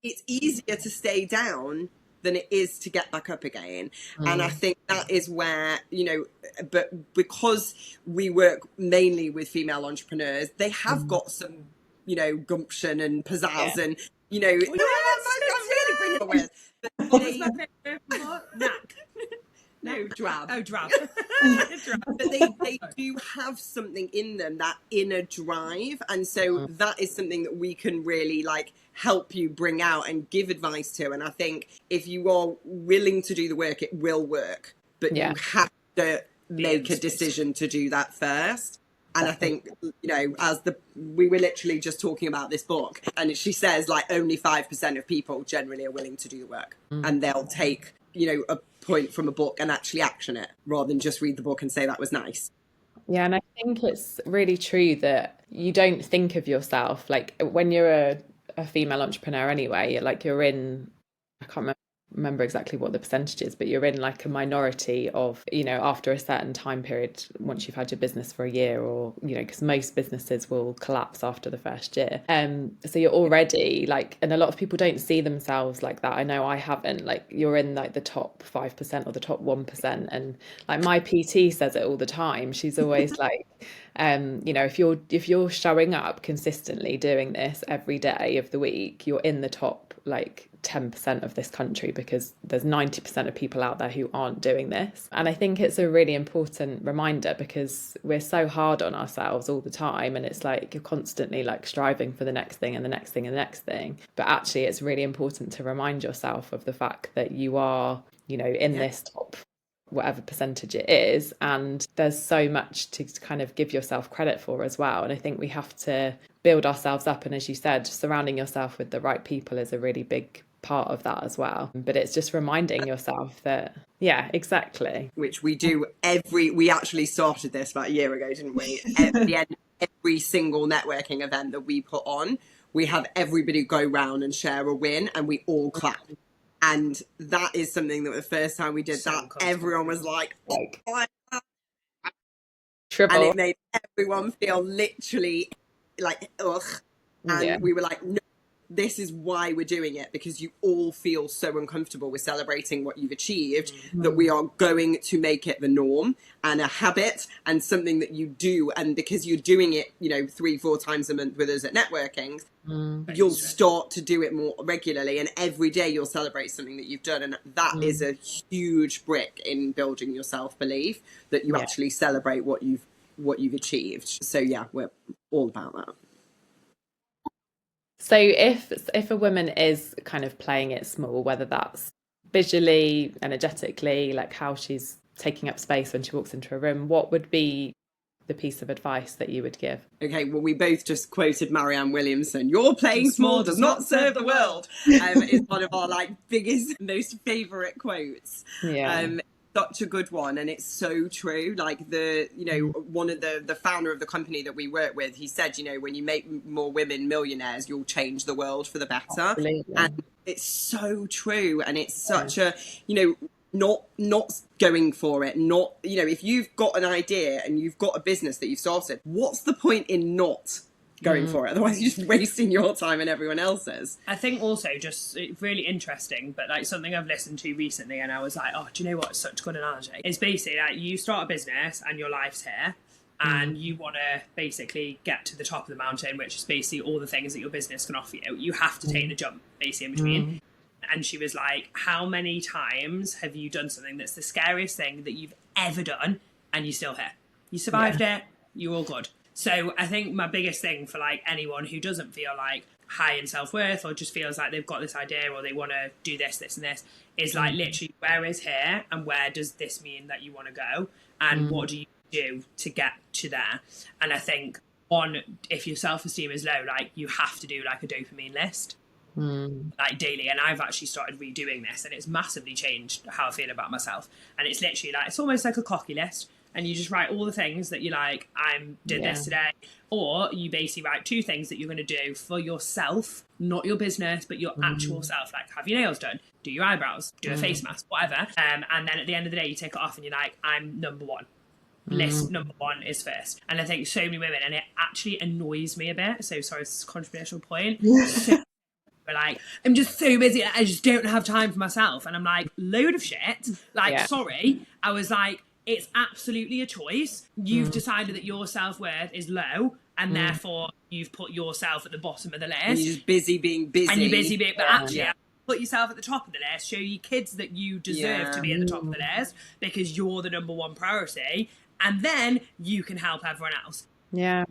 It's easier to stay down than it is to get back up again. And I think that is where, you know, but because we work mainly with female entrepreneurs, they have got some, you know, gumption and pizzazz and, you know, I'm really bringing it with. What was my favourite? Knack. No, drab. Oh, drab. But they do have something in them, that inner drive. And so that is something that we can really like help you bring out and give advice to. And I think if you are willing to do the work, it will work. But you have to make a decision to do that first. And I think, you know, we were literally just talking about this book, and she says like only 5% of people generally are willing to do the work, and they'll take, you know, a point from a book and actually action it rather than just read the book and say that was nice. Yeah, and I think it's really true that you don't think of yourself like when you're a female entrepreneur anyway, like you're in, I can't remember remember exactly what the percentage is, but you're in like a minority of, you know, after a certain time period, once you've had your business for a year, or, you know, because most businesses will collapse after the first year. So you're already like, and a lot of people don't see themselves like that. I know I haven't. Like, you're in like the top 5% or the top 1%. And like my PT says it all the time. She's always like, you know, if you're showing up consistently doing this every day of the week, you're in the top like 10% of this country, because there's 90% of people out there who aren't doing this. And I think it's a really important reminder, because we're so hard on ourselves all the time, and it's like you're constantly like striving for the next thing and the next thing and the next thing. But actually it's really important to remind yourself of the fact that you are, you know, in this top whatever percentage it is, and there's so much to kind of give yourself credit for as well. And I think we have to build ourselves up, and as you said, surrounding yourself with the right people is a really big part of that as well. But it's just reminding yourself that, yeah, exactly, which we do we actually started this about a year ago, didn't we? At the end of every single networking event that we put on, we have everybody go round and share a win, and we all clap. And that is something that the first time we did that, everyone was like, oh my God. Triple. And it made everyone feel literally like, ugh. And we were like, no, this is why we're doing it, because you all feel so uncomfortable with celebrating what you've achieved, that we are going to make it the norm and a habit and something that you do. And because you're doing it, you know, 3-4 times a month with us at networking, you'll start to do it more regularly, and every day you'll celebrate something that you've done. And that is a huge brick in building your self-belief, that you actually celebrate what you've achieved. So yeah, we're all about that. So if a woman is kind of playing it small, whether that's visually, energetically, like how she's taking up space when she walks into a room, what would be the piece of advice that you would give? Okay, well, we both just quoted Marianne Williamson. Your playing small does not serve the world. Is one of our like biggest, most favourite quotes. Such a good one, and it's so true. Like one of the founder of the company that we work with, he said, you know, when you make more women millionaires, you'll change the world for the better. Absolutely. And it's so true, and it's such a, you know, not going for it, not, you know, if you've got an idea and you've got a business that you've started, what's the point in not going for it? Otherwise you're just wasting your time and everyone else's. I think also just really interesting, but like something I've listened to recently and I was like, oh, do you know what, it's such a good analogy. It's basically like you start a business and your life's here and you want to basically get to the top of the mountain, which is basically all the things that your business can offer you. You have to take the jump basically in between. And she was like, how many times have you done something that's the scariest thing that you've ever done and you're still here? You survived it, you're all good. So I think my biggest thing for like anyone who doesn't feel like high in self-worth or just feels like they've got this idea or they want to do this and this is like literally, where is here and where does this mean that you want to go, and what do you do to get to there? And I think if your self-esteem is low, like you have to do like a dopamine list like daily. And I've actually started redoing this and it's massively changed how I feel about myself. And it's literally like, it's almost like a cocky list. And you just write all the things that you like, I did this today. Or you basically write 2 things that you're going to do for yourself, not your business, but your actual self. Like, have your nails done, do your eyebrows, do a face mask, whatever. And then at the end of the day, you take it off and you're like, I'm number 1. List number 1 is first. And I think so many women, and it actually annoys me a bit. So sorry, it's a controversial point. So, but like, I'm just so busy, I just don't have time for myself. And I'm like, load of shit. Like, sorry. I was like, it's absolutely a choice. You've decided that your self-worth is low and therefore you've put yourself at the bottom of the list. And you're just busy being busy. And you're busy being, but actually put yourself at the top of the list, show your kids that you deserve to be at the top of the list because you're the number 1 priority, and then you can help everyone else. Yeah.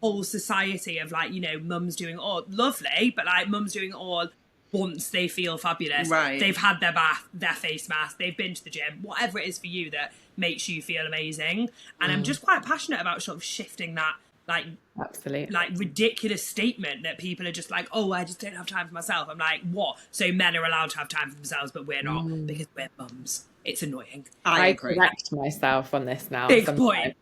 Whole society of like, you know, mum's doing all lovely, but like mum's doing all once they feel fabulous. Right. They've had their bath, their face mask, they've been to the gym, whatever it is for you that makes you feel amazing. And I'm just quite passionate about sort of shifting that like absolutely like ridiculous statement that people are just like, oh, I just don't have time for myself. I'm like, what? So men are allowed to have time for themselves but we're not because we're mums. It's annoying. I correct myself on this now. Big point.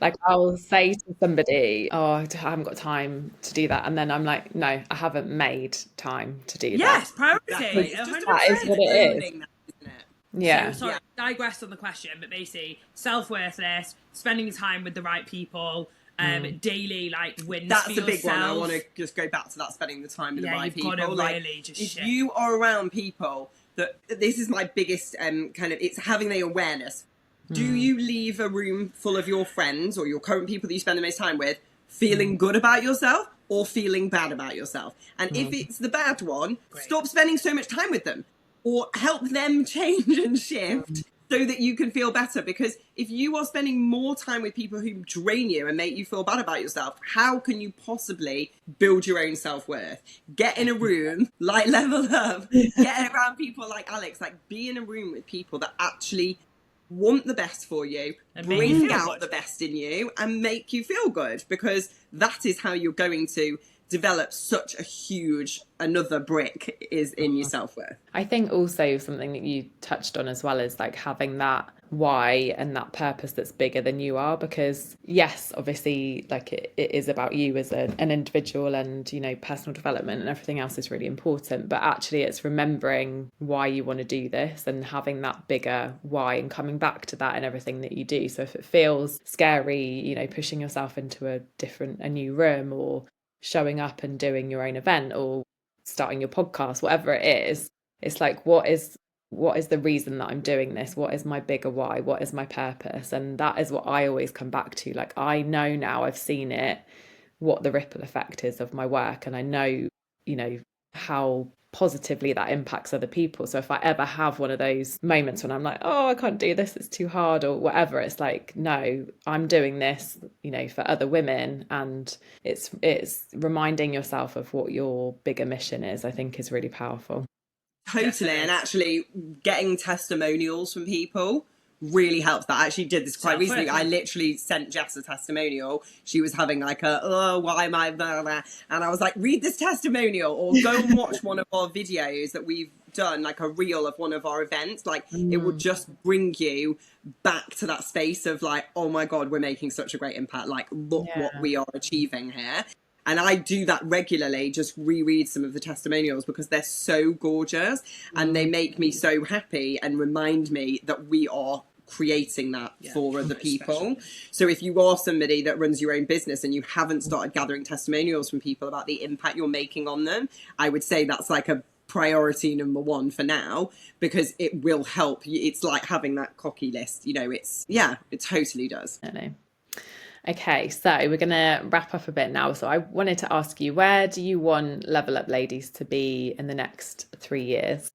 Like I'll say to somebody, oh, I haven't got time to do that. And then I'm like, no, I haven't made time to do that. Yes, priority. Exactly. It's just 100%. That is what it is. owning that, isn't it? Yeah. So, sorry, digress on the question, but basically, self-worthless, spending time with the right people, daily like wins. That's for a big yourself. one. I want to just go back to that, spending the time with the right people. Gotta Like, really just if shift. you are around people that, this is my biggest kind of, it's having the awareness. Do you leave a room full of your friends or your current people that you spend the most time with feeling good about yourself or feeling bad about yourself? And if it's the bad one, stop spending so much time with them, or help them change and shift so that you can feel better. Because if you are spending more time with people who drain you and make you feel bad about yourself, how can you possibly build your own self-worth? Get in a room, like Level Up, get around people like Alex, like be in a room with people that actually want the best for you, And bring out the best in you and make you feel good, because that is how you're going to develop such a huge, another brick is in your self-worth. I think also something that you touched on as well is like having that why and that purpose that's bigger than you are, because yes, obviously like it is about you as an individual, and you know, personal development and everything else is really important, but actually it's remembering why you want to do this and having that bigger why and coming back to that in everything that you do. So if it feels scary, you know, pushing yourself into a new room, or showing up and doing your own event, or starting your podcast, whatever it is, it's like, what is the reason that I'm doing this? What is my bigger why? What is my purpose? And that is what I always come back to. Like, I know now, I've seen it, what the ripple effect is of my work, and I know, you know, how positively that impacts other people. So if I ever have one of those moments when I'm like, oh, I can't do this, it's too hard, or whatever, it's like, no, I'm doing this, you know, for other women. And it's reminding yourself of what your bigger mission is, I think, is really powerful. Totally. And actually getting testimonials from people really helps. That I actually did this quite recently. I literally sent Jess a testimonial. She was having like why am I blah, blah, and I was like, read this testimonial, or go and watch one of our videos that we've done, like a reel of one of our events. Like it will just bring you back to that space of like, oh my god, we're making such a great impact, like look what we are achieving here. And I do that regularly, just reread some of the testimonials, because they're so gorgeous and they make me so happy and remind me that we are creating that for other people. So if you are somebody that runs your own business and you haven't started gathering testimonials from people about the impact you're making on them, I would say that's like a priority number one for now, because it will help you. It's like having that cocky list, you know, it totally does. I know. Okay, so we're going to wrap up a bit now. So I wanted to ask you, where do you want Level Up Ladies to be in the next 3 years?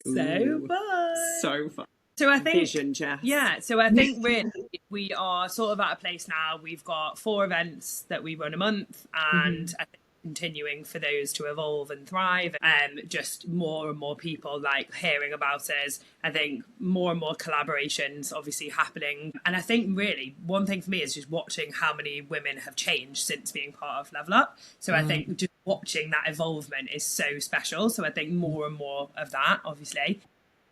So fun. So fun. So I think Vision, Jess. Yeah, so I think really we are sort of at a place now. We've got 4 events that we run a month, and I think continuing for those to evolve and thrive, and just more and more people like hearing about us. I think more and more collaborations obviously happening, and I think really one thing for me is just watching how many women have changed since being part of Level Up. So I think just watching that evolvement is so special. So I think more and more of that, obviously.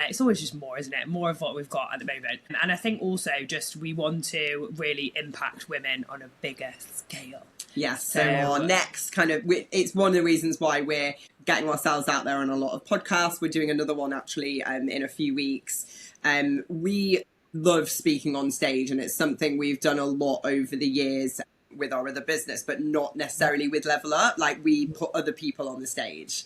It's always just more, isn't it? More of what we've got at the moment. And I think also just we want to really impact women on a bigger scale. Yes, so our next kind of, it's one of the reasons why we're getting ourselves out there on a lot of podcasts. We're doing another one actually in a few weeks. We love speaking on stage, and it's something we've done a lot over the years with our other business, but not necessarily with Level Up. Like we put other people on the stage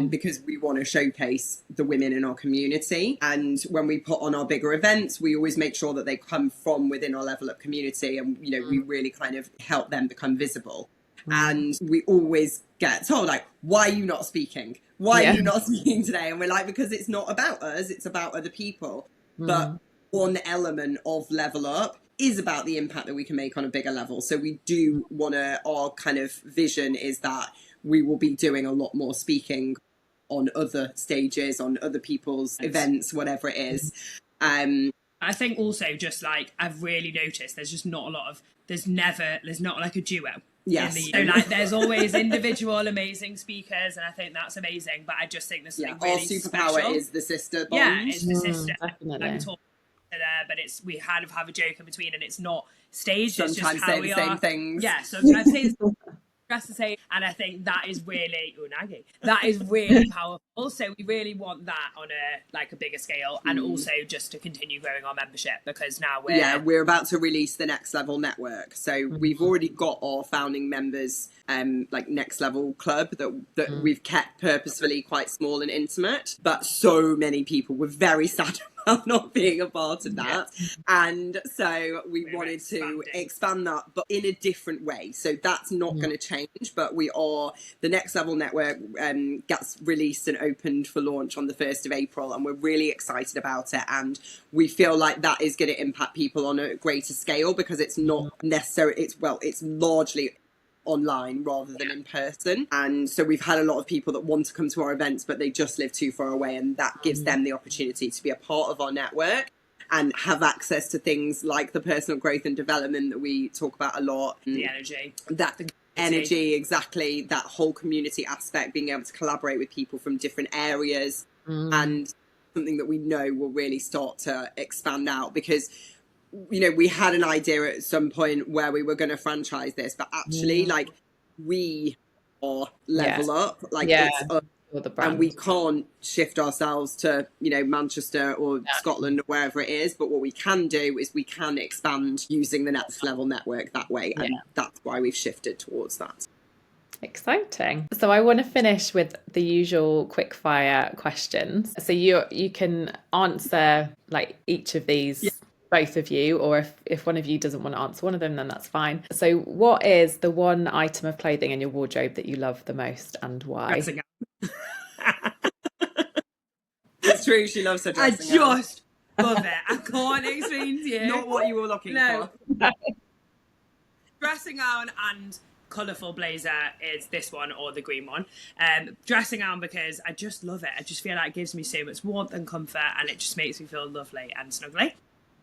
because we want to showcase the women in our community. And when we put on our bigger events, we always make sure that they come from within our Level Up community, and you know, we really kind of help them become visible. And we always get told like, why are you not speaking? Why are you not speaking today? And we're like, because it's not about us, it's about other people. But one element of Level Up is about the impact that we can make on a bigger level. So we do want to, our kind of vision is that we will be doing a lot more speaking on other stages, on other people's events, whatever it is. I think also just like I've really noticed there's just not a lot of, there's not like a duo. Yes. So like there's always individual amazing speakers, and I think that's amazing, but I just think there's something really our superpower special. is the sister bond. Yeah, it's the sister. Definitely. Like, but we kind of have a joke in between, and it's not staged. Sometimes it's just how we the are. Same things. Yeah, sometimes say just to say, and I think that is really powerful. So we really want that on a bigger scale, and also just to continue growing our membership, because now we're about to release the Next Level network. So we've already got our founding members Next Level club that we've kept purposefully quite small and intimate, but so many people were very sad about not being a part of that. And so we're wanted to expand that, but in a different way. So that's not going to change, but the Next Level network gets released and opened for launch on the 1st of April, and we're really excited about it, and we feel like that is going to impact people on a greater scale, because it's not necessarily, it's largely online rather than in person. And so we've had a lot of people that want to come to our events, but they just live too far away, and that gives them the opportunity to be a part of our network and have access to things like the personal growth and development that we talk about a lot. The energy. Energy, exactly. That whole community aspect, being able to collaborate with people from different areas, and something that we know will really start to expand out, because we had an idea at some point where we were going to franchise this, but actually we are Level Up, it's us, and we can't shift ourselves to Manchester or Scotland or wherever it is, but what we can do is we can expand using the Next Level network that way, and that's why we've shifted towards that. Exciting. So I want to finish with the usual quick fire questions, so you can answer each of these, both of you, or if one of you doesn't want to answer one of them, then that's fine. So what is the one item of clothing in your wardrobe that you love the most, and why? It's true, she loves her dressing gown. I just love it. I can't explain to you. Not what you were looking for. Dressing gown and colourful blazer is this one, or the green one. Dressing gown because I just love it. I just feel like it gives me so much warmth and comfort, and it just makes me feel lovely and snuggly.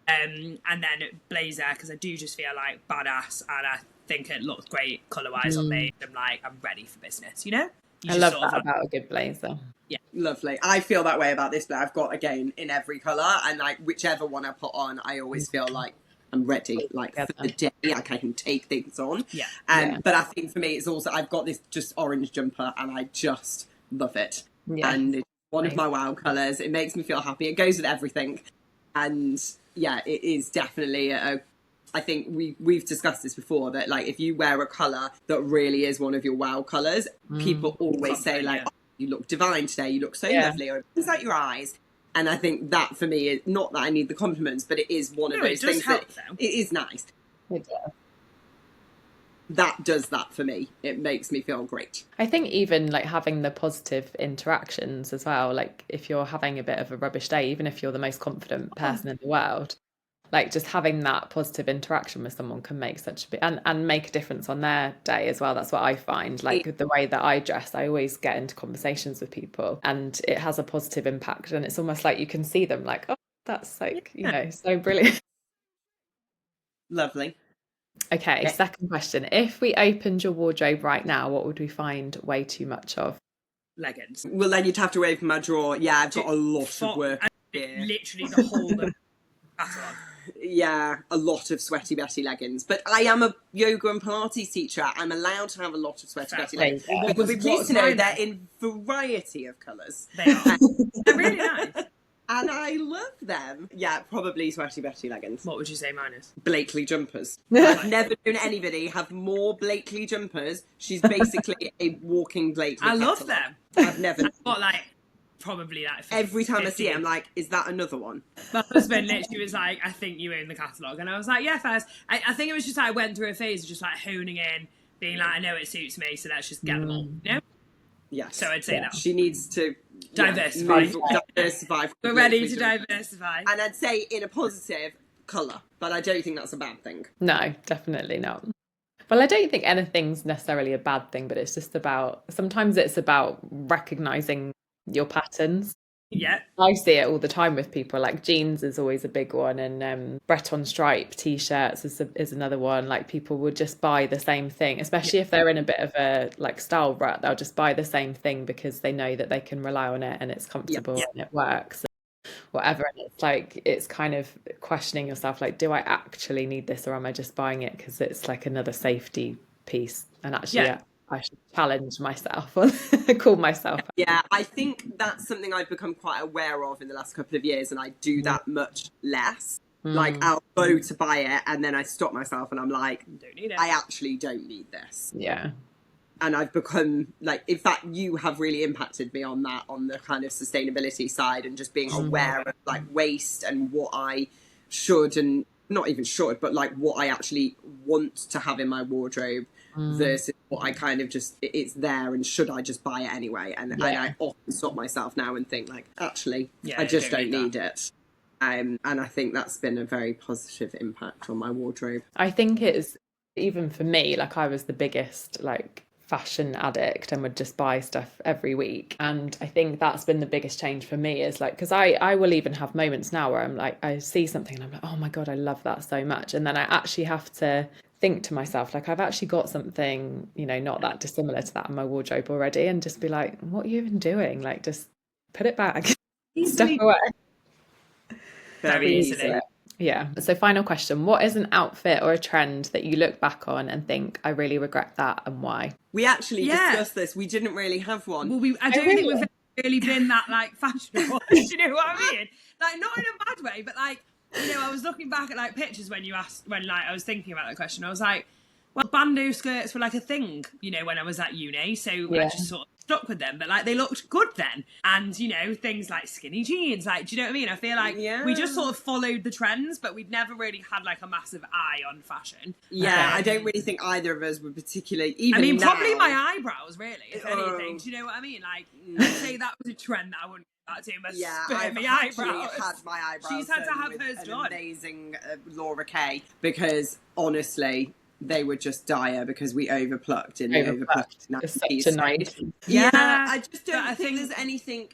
And then blazer because I do just feel like badass, and I think it looks great colour wise on me. I'm ready for business, I love that about a good blazer. Yeah, lovely. I feel that way about this, but I've got again in every colour, and whichever one I put on, I always feel like I'm ready, for the day. I can take things on. But I think for me, it's also I've got this just orange jumper, and I just love it. And it's one of my wow colours. It makes me feel happy. It goes with everything, and it is definitely I think we've discussed this before, that if you wear a colour that really is one of your wow colours, people always say oh, you look divine today, you look so lovely, or it's like your eyes. And I think that for me is not that I need the compliments, but it is one of those things that it is nice. It does. That does that for me. It makes me feel great. I think even having the positive interactions as well, if you're having a bit of a rubbish day, even if you're the most confident person in the world, just having that positive interaction with someone can make such a bit and make a difference on their day as well. That's what I find. The way that I dress, I always get into conversations with people, and it has a positive impact, and it's almost like you can see them oh, that's so brilliant. Lovely. Okay, second question. If we opened your wardrobe right now, what would we find way too much of? Leggings. Well, then you'd have to open my drawer. Yeah, I've got a lot of work. Literally the whole catalogue. Yeah, a lot of Sweaty Betty leggings. But I am a yoga and Pilates teacher. I'm allowed to have a lot of Sweaty Betty leggings. But you'll be pleased to know they're in variety of colours. They are. They're really nice. And I love them. Yeah, probably Sweaty Betty leggings. What would you say mine is? Blakely jumpers. I've never known anybody have more Blakely jumpers. She's basically a walking Blakely I love catalog. them. I've never... I've got probably every time I see it, I'm like, is that another one? My husband literally was like, I think you own the catalogue. And I was like, yeah, first. I think it was just I went through a phase of just honing in, being like, I know it suits me, so let's just get them all, Yes. So I'd say that. She needs to diversify. Diversify. We're ready to diversify. And I'd say in a positive colour, but I don't think that's a bad thing. No, definitely not. Well, I don't think anything's necessarily a bad thing, but it's just sometimes it's about recognising your patterns. Yeah, I see it all the time with people. Jeans is always a big one, and Breton stripe t-shirts is another one. People would just buy the same thing, especially if they're in a bit of a style rut. They'll just buy the same thing because they know that they can rely on it and it's comfortable and it works. whatever. And it's like, it's kind of questioning yourself, like, do I actually need this, or am I just buying it because it's like another safety piece? And actually, yeah, I should challenge myself or call myself. Yeah, I think that's something I've become quite aware of in the last couple of years, and I do that much less. Like, I'll go to buy it and then I stop myself and I'm like, Don't need it. I actually don't need this. Yeah. And I've become like, in fact, you have really impacted me on that, on the kind of sustainability side, and just being aware of like waste and what I should, and not even should, but like what I actually want to have in my wardrobe versus what I kind of just, it's there and should I just buy it anyway? And I often stop myself now and think like, actually, I just don't need it. And I think that's been a very positive impact on my wardrobe. I think it's, even for me, like I was the biggest like fashion addict and would just buy stuff every week. And I think that's been the biggest change for me, is like, because I will even have moments now where I'm like, I see something and I'm like, oh my God, I love that so much. And then I actually have to think to myself, like, I've actually got something, you know, not that dissimilar to that in my wardrobe already, and just be like, what are you even doing? Like, just put it back, stuff away. Very easily. Yeah. So final question, what is an outfit or a trend that you look back on and think, I really regret that, and why? We actually discussed this. We didn't really have one. Well, I don't think we've really been that like fashionable. Do you know what I mean? Like, not in a bad way, but like, you know, I was looking back at like pictures when you asked, when like I was thinking about that question. I was like, well, bandeau skirts were like a thing, you know, when I was at uni. So I just sort of stuck with them, but like they looked good then. And, you know, things like skinny jeans, like, do you know what I mean? I feel like we just sort of followed the trends, but we'd never really had like a massive eye on fashion. Yeah, I don't really think either of us were particularly, even I mean, now, probably my eyebrows, really, if anything. Do you know what I mean? Like, I'd say that was a trend that I wouldn't get back to. I've actually had my eyebrows. She's had to have hers done. Amazing Laura Kay, because honestly, they were just dire because we overplucked in the overplucked 90s. Such a nice. Yeah, I just don't think there's anything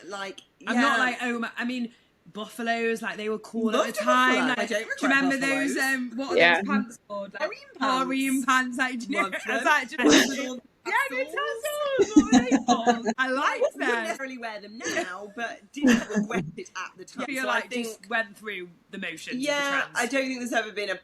like. I'm not like, I mean, buffaloes, like they were cool at the time. Like, do you remember those? What are those pants called? Like, harem pants. Like, do you know? Yeah, good tassels. I like them. Wouldn't necessarily wear them now, but didn't regret it at the time. I feel like just went through the motions. Yeah, of the I don't think there's ever been a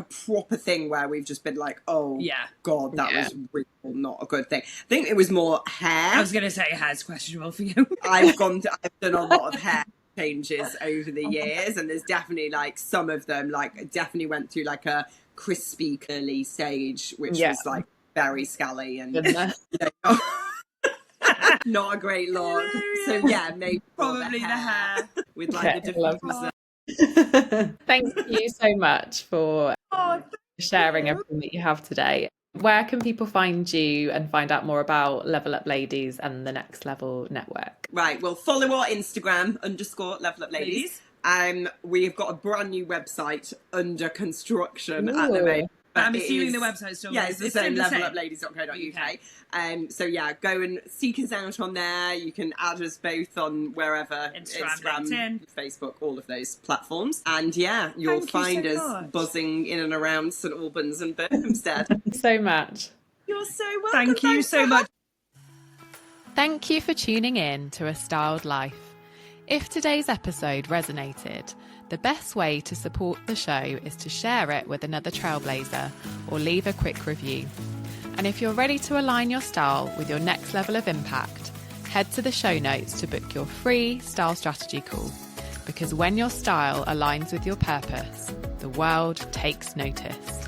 proper thing where we've just been like, oh God, that was really not a good thing. I think it was more hair. I was going to say hair's questionable for you. I've done a lot of hair changes over the years, and there's definitely like some of them like definitely went through like a crispy curly stage, which was like very scally and not a great look. So yeah, maybe probably the hair with like a different. Thank you so much for sharing everything that you have today. Where can people find you and find out more about Level Up Ladies and the Next Level Network? Right, well, follow our Instagram _Level Up Ladies. We've got a brand new website under construction at the moment. But I'm assuming the website's still it's the same, levelupladies.co.uk. So yeah, go and seek us out on there. You can add us both on wherever, Instagram, LinkedIn, Facebook, all of those platforms. And yeah, you'll find us buzzing in and around St Albans and Berkhamsted. Thank you so much. You're so welcome. Thank you so much. Thank you for tuning in to A Styled Life. If today's episode resonated, the best way to support the show is to share it with another trailblazer or leave a quick review. And if you're ready to align your style with your next level of impact, head to the show notes to book your free style strategy call. Because when your style aligns with your purpose, the world takes notice.